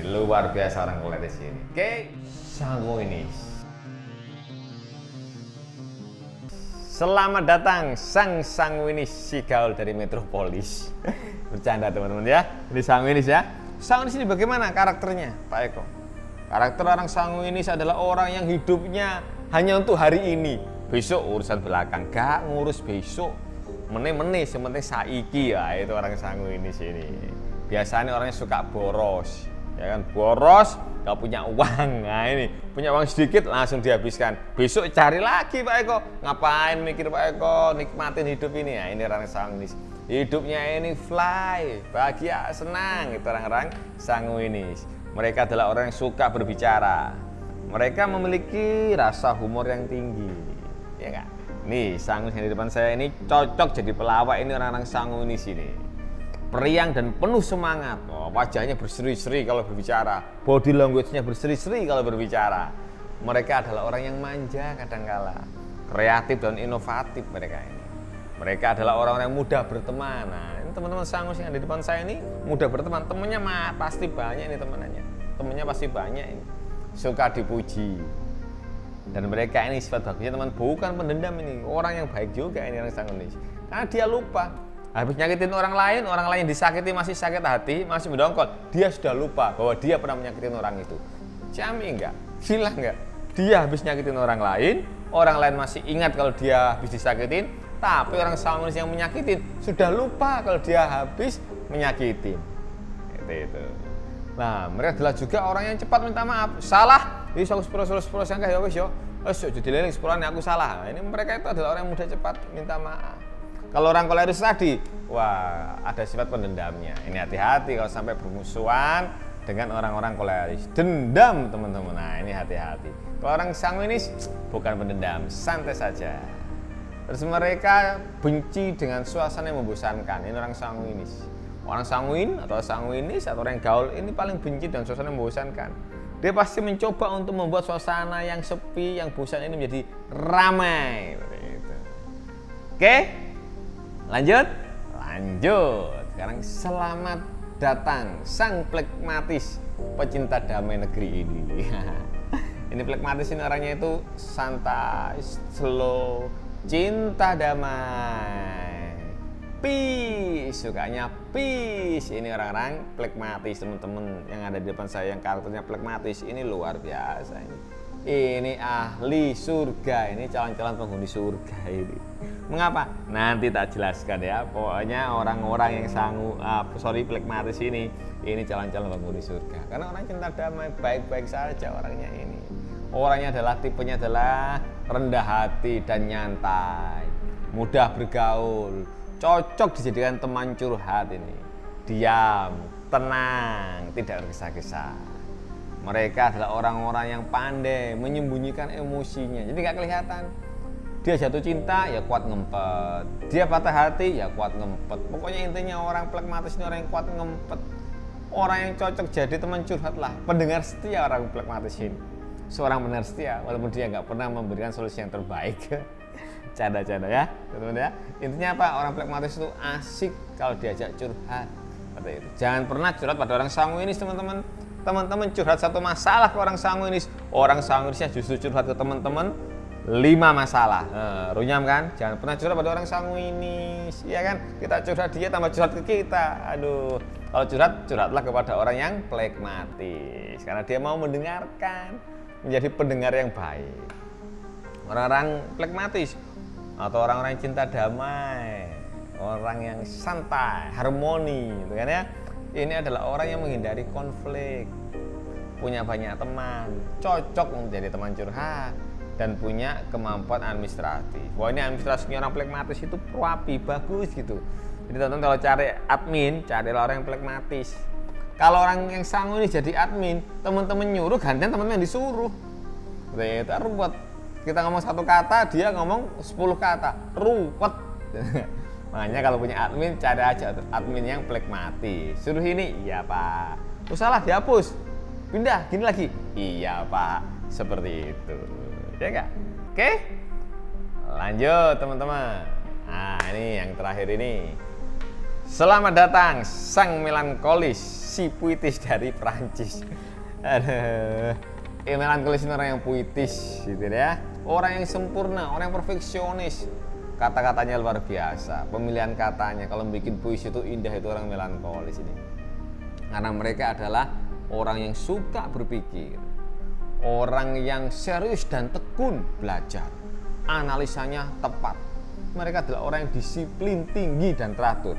luar biasa orang koleris ini. Oke, sanguinis. Selamat datang sang sanguinis si gaul dari Metropolis. Bercanda teman-teman ya. Ini sanguinis ya. Sanguinis ini bagaimana karakternya, Pak Eko? Karakter orang sanguinis adalah orang yang hidupnya hanya untuk hari ini. Besok urusan belakang, gak ngurus besok. Meneh-meneh sementing saiki ya, itu orang sanguinis ini. Biasanya orangnya suka boros. Ya kan, boros, gak punya uang. Nah ini, punya uang sedikit langsung dihabiskan. Besok cari lagi Pak Eko. Ngapain mikir Pak Eko, nikmatin hidup ini ya. Ini orang sanguinis. Hidupnya ini fly, bahagia, senang. Itu orang-orang sanguinis. Mereka adalah orang yang suka berbicara. Mereka memiliki rasa humor yang tinggi. Ya kan? Nih, sanguinis yang di depan saya ini cocok jadi pelawak. Ini orang-orang sanguinis ini. Periang dan penuh semangat. Oh, wajahnya berseri-seri kalau berbicara, body language-nya berseri-seri kalau berbicara. Mereka adalah orang yang manja kadangkala, kreatif dan inovatif mereka ini. Mereka adalah orang-orang yang mudah berteman. Nah, ini teman-teman sanguinis yang ada di depan saya ini mudah berteman. Temennya pasti banyak ini temennya. Temennya pasti banyak ini. Suka dipuji. Dan mereka ini sifat bagusnya teman bukan pendendam ini. Orang yang baik juga ini orang sanguinis. Karena dia lupa. Habis nyakitin orang lain disakiti masih sakit hati, masih mendongkol. Dia sudah lupa bahwa dia pernah menyakitin orang itu. Jami enggak? Gila enggak? Dia habis nyakitin orang lain masih ingat kalau dia habis disakitin, tapi orang sanguinis yang menyakitin sudah lupa kalau dia habis menyakitin. Itu. Nah, mereka adalah juga orang yang cepat minta maaf. Salah, jadi aku sepuluh sangka ya wis yo. Wis jadi leling sepuluhan aku salah. Nah, ini mereka itu adalah orang yang mudah cepat minta maaf. Kalau orang koleris tadi, wah ada sifat pendendamnya. Ini hati-hati kalau sampai bermusuhan dengan orang-orang koleris. Dendam teman-teman, nah ini hati-hati. Kalau orang sanguinis bukan pendendam, santai saja. Terus mereka benci dengan suasana yang membosankan. Ini orang sanguinis. Orang sanguin atau sanguinis atau orang yang gaul ini paling benci dengan suasana yang membosankan. Dia pasti mencoba untuk membuat suasana yang sepi, yang bosan ini menjadi ramai. Oke? Lanjut. Sekarang selamat datang sang plekmatis pecinta damai negeri ini. Ini plekmatis ini orangnya itu santai, slow, cinta damai, peace, sukanya peace. Ini orang-orang plekmatis teman-teman yang ada di depan saya yang karakternya plekmatis ini luar biasa ini. Ini ahli surga, ini calon-calon penghuni surga ini. Mengapa? Nanti tak jelaskan ya. Pokoknya orang-orang yang plekmatis ini calon-calon penghuni surga. Karena orang cinta damai, baik-baik saja orangnya ini. Orangnya tipenya adalah rendah hati dan nyantai, mudah bergaul, cocok dijadikan teman curhat ini. Diam, tenang, tidak tergesa-gesa. Mereka adalah orang-orang yang pandai menyembunyikan emosinya, jadi gak kelihatan. Dia jatuh cinta, ya kuat ngempet. Dia patah hati, ya kuat ngempet. Pokoknya intinya orang plekmatis ini orang yang kuat ngempet. Orang yang cocok jadi teman curhat lah. Pendengar setia orang plekmatis ini. Seorang pendengar setia, walaupun dia gak pernah memberikan solusi yang terbaik. Canda-canda ya, teman-teman ya. Intinya apa? Orang plekmatis itu asik kalau diajak curhat. Seperti itu. Jangan pernah curhat pada orang sanguinis teman-teman. Teman-teman curhat satu masalah ke orang sanguinis, orang sanguinisnya justru curhat ke teman-teman 5 masalah. Runyam kan? Jangan pernah curhat pada orang sanguinis, ya kan? Kita curhat dia tambah curhat ke kita. Aduh, kalau curhatlah kepada orang yang plekmatis, karena dia mau mendengarkan, menjadi pendengar yang baik. Orang-orang plekmatis atau orang-orang yang cinta damai, orang yang santai, harmoni, gitu kan ya? Ini adalah orang yang menghindari konflik, punya banyak teman, cocok menjadi teman curhat, dan punya kemampuan administratif. Wah, ini administrasinya orang plekmatis itu rapi, bagus gitu. Jadi teman-teman kalau cari admin, carilah orang yang plekmatis. Kalau orang yang sanguinis jadi admin, teman-teman nyuruh, gantian teman-teman yang disuruh. Itu ruwet. Kita ngomong satu kata, dia ngomong 10 kata, ruwet. Makanya kalau punya admin, cari aja admin yang plekmatis. Suruh ini, iya pak. Salah, dihapus. Pindah, gini lagi. Iya pak. Seperti itu. Ya enggak? Oke? Lanjut teman-teman. Nah ini yang terakhir ini. Selamat datang sang melankolis, versi puitis dari Prancis. Aduh, melankolis ini orang yang puitis gitu ya, orang yang sempurna, orang yang perfeksionis. Kata-katanya luar biasa, pemilihan katanya kalau bikin puisi itu indah, itu orang melankolis ini. Karena mereka adalah orang yang suka berpikir, orang yang serius dan tekun belajar, analisanya tepat. Mereka adalah orang yang disiplin tinggi dan teratur.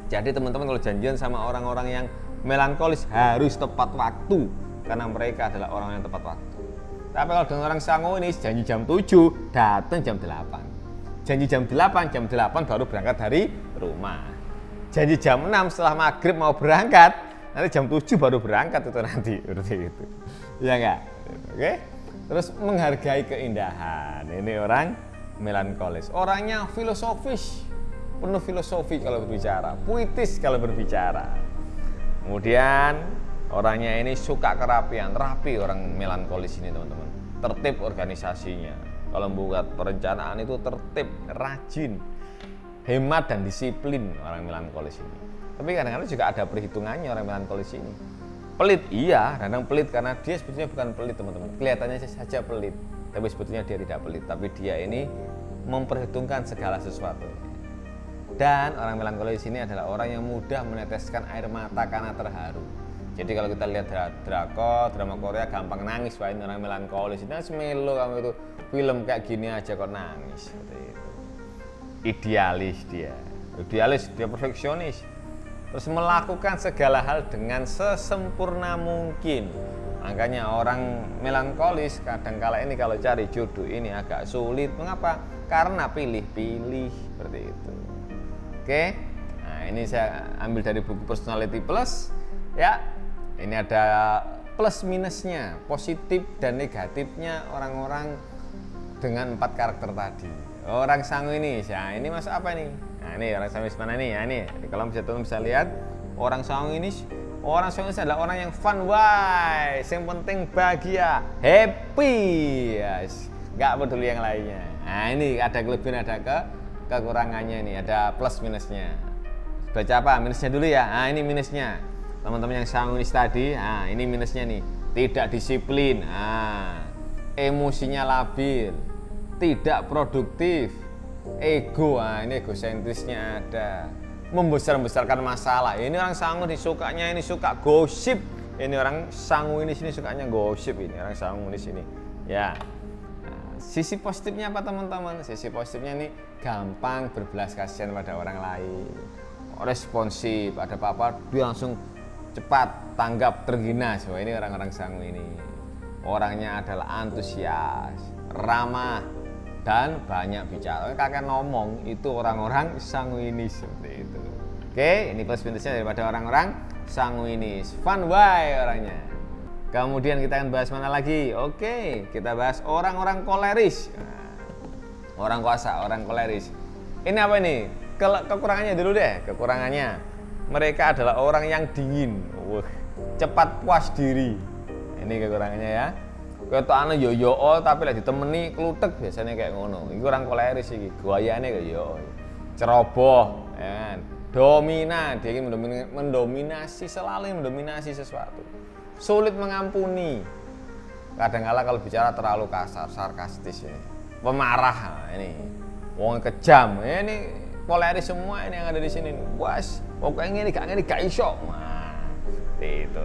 Jadi teman-teman kalau janjian sama orang-orang yang melankolis harus tepat waktu, karena mereka adalah orang yang tepat waktu. Tapi kalau dengan orang sanguinis, janji jam 7, datang jam 8. Janji jam 8 baru berangkat dari rumah. Janji jam 6 setelah maghrib mau berangkat, nanti jam 7 baru berangkat itu nanti, seperti itu. Ya enggak? Oke? Terus menghargai keindahan. Ini orang melankolis. Orangnya filosofis, penuh filosofi kalau berbicara, puitis kalau berbicara. Kemudian orangnya ini suka kerapian, rapi orang melankolis ini teman-teman. Tertib organisasinya. Kalau membuat perencanaan itu tertib, rajin, hemat dan disiplin orang melankolis ini. Tapi kadang-kadang juga ada perhitungannya orang melankolis ini. Pelit, iya, kadang pelit karena dia sebetulnya bukan pelit teman-teman. Kelihatannya saja pelit, tapi sebetulnya dia tidak pelit. Tapi dia ini memperhitungkan segala sesuatu. Dan orang melankolis ini adalah orang yang mudah meneteskan air mata karena terharu. Jadi kalau kita lihat drama Korea gampang nangis, wah ini orang melankolis. Nah semelo kamu itu film kayak gini aja kok nangis. Seperti itu. Idealis dia perfeksionis. Terus melakukan segala hal dengan sesempurna mungkin. Makanya orang melankolis kadang-kala ini kalau cari jodoh ini agak sulit. Mengapa? Karena pilih-pilih seperti itu. Oke, nah ini saya ambil dari buku Personality Plus ya. Ini ada plus minusnya, positif dan negatifnya orang-orang dengan 4 karakter tadi. Orang sanguinis, ya ini masuk apa nih? Nah ini orang sanguinis mana nih? Ya ini kalau teman bisa lihat orang sanguinis adalah orang yang fun wise, yang penting bahagia, happy, yes. Nggak peduli yang lainnya. Nah ini ada kelebihan, ada kekurangannya nih, ada plus minusnya. Baca apa? Minusnya dulu ya. Nah ini minusnya. Teman-teman yang sanguinis tadi, nah ini minusnya nih, tidak disiplin, emosinya labil, tidak produktif, ego, ini egosentrisnya ada, membesar-besarkan masalah. Ini orang sanguinis sukanya ini suka gosip, ini orang sanguinis ini sukanya gosip, ini orang sanguinis ini, ya. Nah, sisi positifnya apa teman-teman? Sisi positifnya nih gampang berbelas kasihan pada orang lain, responsif, ada apa-apa dia langsung cepat tanggap, tergina. So, ini orang-orang sanguinis. Orangnya adalah antusias, ramah, dan banyak bicara. Kakek ngomong itu orang-orang sanguinis seperti itu. Oke, ini plus minusnya daripada orang-orang sanguinis. Fun way orangnya. Kemudian kita akan bahas mana lagi? Oke, kita bahas orang-orang koleris. Nah, orang kuasa, orang koleris. Ini apa ini? Kekurangannya dulu deh. Kekurangannya, mereka adalah orang yang dingin, cepat puas diri. Ini kekurangannya ya. Ketokane yo tapi lagi ditemeni klutek biasanya kayak ngono. Iku orang koleris iki, gayane kaya yo. Ceroboh, ya kan. Dominan, dia ingin mendominasi, selalu mendominasi sesuatu. Sulit mengampuni. Kadang-kala kalau bicara terlalu kasar, sarkastis ini. Pemarah ini. Wong kejam. Ini koleris semua ini yang ada di sini. Bos, pokoknya ini gak iso. Nah,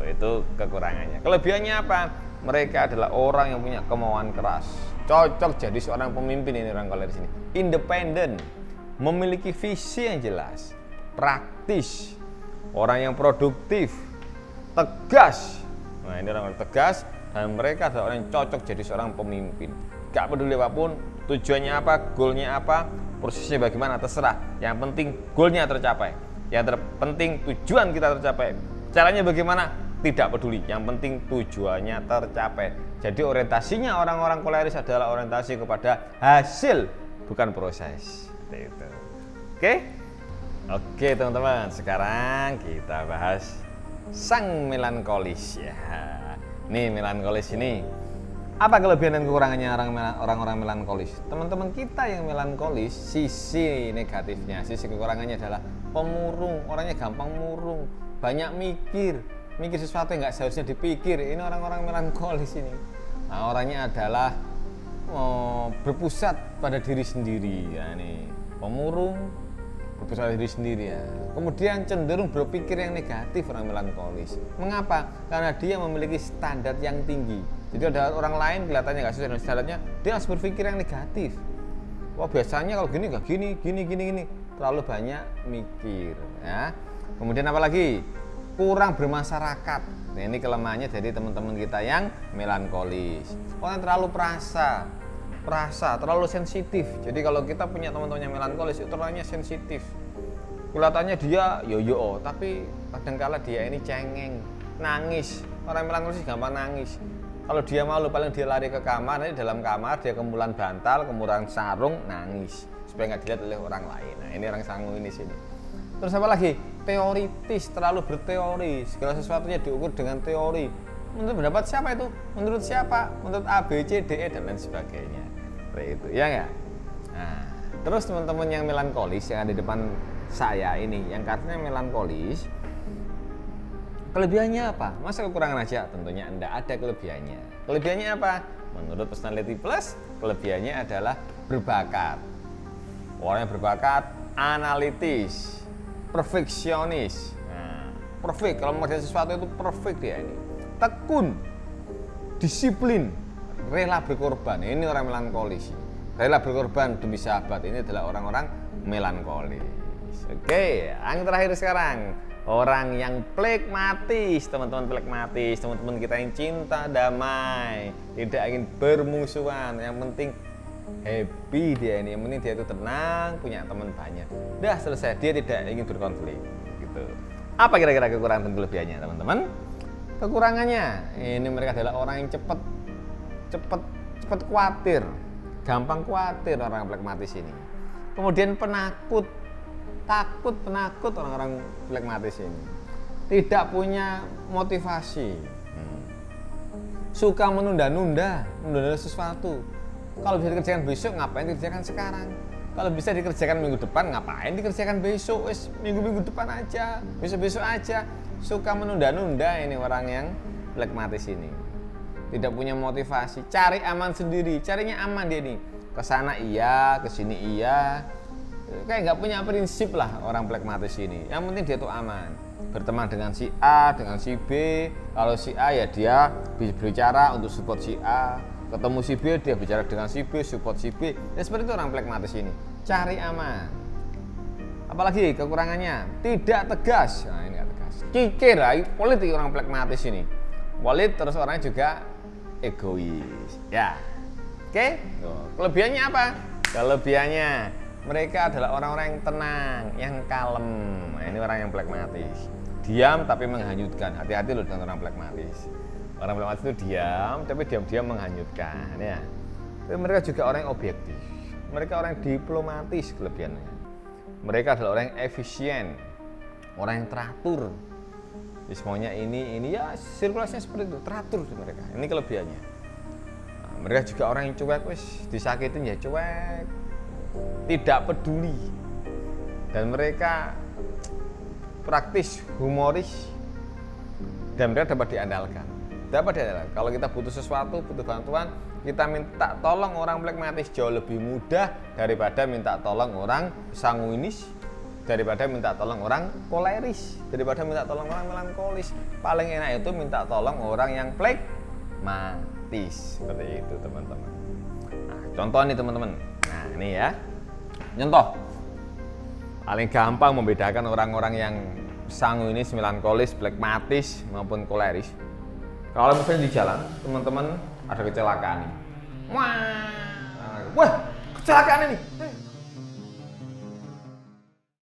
itu kekurangannya. Kelebihannya apa? Mereka adalah orang yang punya kemauan keras. Cocok jadi seorang pemimpin ini orang koleris ini. Independen, memiliki visi yang jelas, praktis, orang yang produktif, tegas. Nah, ini orang tegas dan mereka adalah orang yang cocok jadi seorang pemimpin. Gak peduli apapun, tujuannya apa, goalnya apa, prosesnya bagaimana, terserah. Yang penting goalnya tercapai. Yang penting tujuan kita tercapai. Caranya bagaimana? Tidak peduli. Yang penting tujuannya tercapai. Jadi orientasinya orang-orang koleris adalah orientasi kepada hasil, bukan proses. Itu. Oke teman-teman. Sekarang kita bahas sang melankolis ya. Nih melankolis ini. Apa kelebihan dan kekurangannya orang-orang melankolis? Teman-teman kita yang melankolis, sisi negatifnya, sisi kekurangannya adalah pemurung. Orangnya gampang murung, banyak mikir sesuatu yang nggak seharusnya dipikir. Ini orang-orang melankolis ini. Nah, orangnya adalah berpusat pada diri sendiri, ya, nih pemurung, berpusat pada diri sendiri ya. Kemudian cenderung berpikir yang negatif orang melankolis. Mengapa? Karena dia memiliki standar yang tinggi. Jadi ada orang lain kelihatannya nggak sesuai dengan standarnya, dia harus berpikir yang negatif. Wah, biasanya kalau gini nggak gini. Terlalu banyak mikir ya. Kemudian apa lagi? Kurang bermasyarakat. Nah, ini kelemahannya dari teman-teman kita yang melankolis. Orang terlalu perasa, terlalu sensitif. Jadi kalau kita punya teman-teman yang melankolis itu terlalu sensitif. Kelihatannya dia yo, tapi kadangkala dia ini cengeng, nangis. Orang melankolis gampang nangis. Kalau dia malu paling dia lari ke kamar, nanti dalam kamar dia kemulan bantal, kemulan sarung, nangis supaya nggak dilihat oleh orang lain. Nah, ini orang sanguinis ini. Terus apa lagi? Teoritis, terlalu berteori. Segala sesuatunya diukur dengan teori. Menurut pendapat siapa itu? Menurut siapa? Menurut A, B, C, D, E, dan lain sebagainya. Seperti itu, ya nggak? Nah, terus teman-teman yang melankolis yang ada di depan saya ini, yang katanya melankolis, kelebihannya apa? Masa kekurangan aja? Tentunya Anda ada kelebihannya. Kelebihannya apa? Menurut Personality Plus, kelebihannya adalah berbakat. Orang yang berbakat, analitis, perfeksionis. Nah, perfect, kalau mengerjakan sesuatu itu perfect dia ini. Tekun, disiplin, rela berkorban. Ini orang melankolis. Rela berkorban demi sahabat. Ini adalah orang-orang melankolis. Oke, yang terakhir sekarang, orang yang plekmatis. Teman-teman plekmatis, teman-teman kita yang cinta damai, tidak ingin bermusuhan. Yang penting happy dia ini, yang penting dia itu tenang, punya teman banyak. Udah selesai, dia tidak ingin berkonflik gitu. Apa kira-kira kekurangan dan kelebihannya teman-teman? Kekurangannya, ini mereka adalah orang yang cepat khawatir, gampang khawatir orang plekmatis ini. Kemudian penakut orang-orang plekmatis ini. Tidak punya motivasi, suka menunda-nunda sesuatu. Kalau bisa dikerjakan besok, ngapain dikerjakan sekarang? Kalau bisa dikerjakan minggu depan, ngapain dikerjakan besok? Minggu depan aja, besok aja. Suka menunda-nunda ini orang yang plekmatis ini. Tidak punya motivasi, cari aman sendiri, carinya aman dia nih. Kesana iya, kesini iya. Kayak nggak punya prinsip lah orang plekmatis ini. Yang penting dia tuh aman. Berteman dengan si A, dengan si B. Kalau si A ya dia bicara untuk support si A. Ketemu si B, dia bicara dengan si B, support si B. Ya seperti itu orang plekmatis ini. Cari aman. Apalagi kekurangannya, tidak tegas. Nah, ini nggak tegas. Kikir, politik orang plekmatis ini. Polit terus orangnya juga egois. Ya. Oke? Kelebihannya apa? Kelebihannya mereka adalah orang-orang yang tenang, yang kalem. Nah, ini orang yang plekmatis. Diam tapi menghanyutkan. Hati-hati loh dengan orang plekmatis. Orang plekmatis itu diam, tapi diam-diam menghanyutkan. Ya. Tapi mereka juga orang yang objektif. Mereka orang yang diplomatis kelebihannya. Mereka adalah orang yang efisien, orang yang teratur. Jadi semuanya ini ya sirkulasinya seperti itu, teratur mereka. Ini kelebihannya. Nah, mereka juga orang yang cuek, disakitin ya cuek, tidak peduli. Dan mereka praktis, humoris, dan mereka dapat diandalkan. Kalau kita butuh sesuatu, butuh bantuan, kita minta tolong orang plekmatis jauh lebih mudah daripada minta tolong orang sanguinis, daripada minta tolong orang koleris, daripada minta tolong orang melankolis. Paling enak itu minta tolong orang yang plekmatis. Seperti itu teman-teman. Nah, contoh nih teman-teman. Nah ini ya, contoh paling gampang membedakan orang-orang yang sanguinis, melankolis, plekmatis maupun koleris. Kalau misalnya di jalan, teman-teman ada kecelakaan nih. Wah, kecelakaan ini.